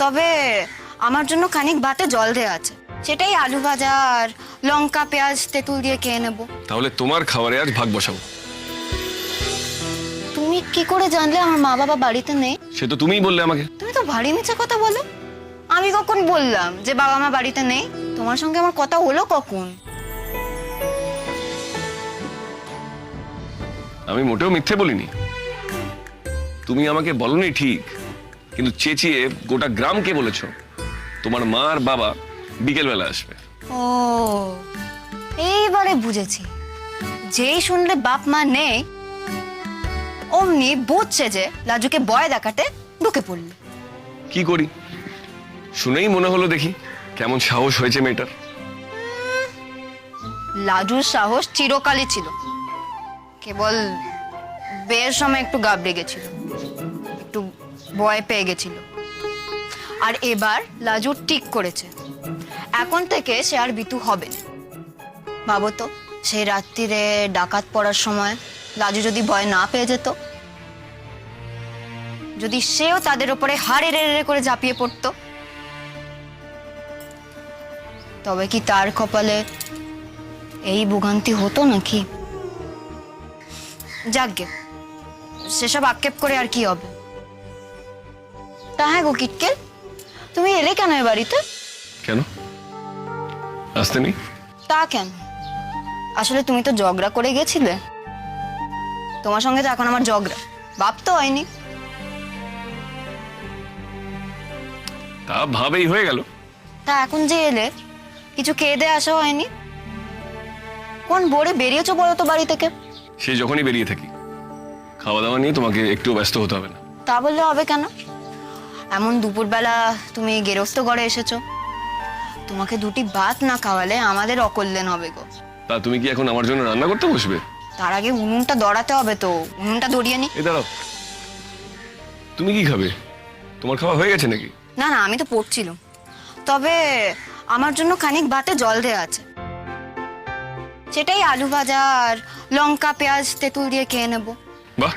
তবে আমার জন্য খানিক ভাতে জল দেয়া আছে, সেটাই আলু ভাজা আর লঙ্কা পেঁয়াজ তেঁতুল দিয়ে খেয়ে নেব। তাহলে তোমার খাবারে আজ ভাগ বসাবো। তুমি কি করে জানলে আমার মা বাবা বাড়িতে নেই? সে তো তুমিই বললে আমাকে। তুমি তো ভারী মিছে কথা বলো। আমি কখন বললাম যে বাবা মা বাড়িতে নেই? তোমার সঙ্গে আমার কথা হলো কখন? আমি মোটেও মিথ্যে বলিনি। তুমি আমাকে বলনি ঠিক, কিন্তু চেঁচিয়ে গোটা গ্রামকে বলেছো তোমার মা আর বাবা বিকেলবেলা আসবে। ও, এইবারে বুঝেছি। যেই শুনলে বাপ মা নেই অমনি বুঝছে যে লাজুকে ভয় দেখাতে ঢুকে পড়লে। কি করি, শুনেই মনে হলো দেখি কেমন সাহস হয়েছে মেয়েটার। লাজুর সাহস চিরকালই ছিল, কেবল বিয়ের সময় একটু গাবড়ে গেছিল, একটু ভয় পেয়ে গেছিল। আর এবার লাজু ঠিক করেছে, এখন থেকে সে আর বিতু হবে না। ভাবো তো, সেই রাত্রিরে ডাকাত পড়ার সময় লাজু যদি ভয় না পেয়ে যেত, যদি সেও তাদের উপরে হাড়ে রেড়ে করে ঝাঁপিয়ে পড়তো, তবে কি তার কপালে এই ভোগান্তি হতো নাকি? যাকগে, সেসব আক্ষেপ করে আর কি হবে। তা হ্যাঁ গো কিটকেল, তুমি এলে কেন এ বাড়িতে? কেন আসতে নেই? তা কেন, আসলে তুমি তো ঝগড়া করে গেছিলে। তোমার সঙ্গে তো এখন আমার ঝগড়া, বাপ তো হয়নি। তা ভাবেই হয়ে গেল। তা এখন যে এলে, কিছু খেয়ে দিয়ে আসা হয়নি? কোন বোরে বেরিয়েছো বলো তো বাড়ি থেকে? সে যখনই বেরিয়ে থাকি, খাওয়া দাওয়া নিয়ে তোমাকে একটু ব্যস্ত হতে হবে না। তা বললে হবে কেন? এমন দুপুরবেলা তুমি গেরস্ত ঘরে এসেছো, তোমাকে দুটি ভাত না খাওয়ালে আমাদের অকল্যাণ হবে গো। তা তুমি কি এখন আমার জন্য রান্না করতে বসবে? তার আগে উনুনটা ধরাতে হবে তো, উনুনটা ধরিয়ে নি। এই দাঁড়াও, তুমি কি খাবে? তোমার খাওয়া হয়ে গেছে নাকি? না না, আমি তো পড়ছিলাম। তবে আমার জন্য খানিক ভাতে জল দেয়া আছে, সেটাই আলু ভাজা আর লঙ্কা পেঁয়াজ তেঁতুল দিয়ে খেয়ে নেব। বাহ,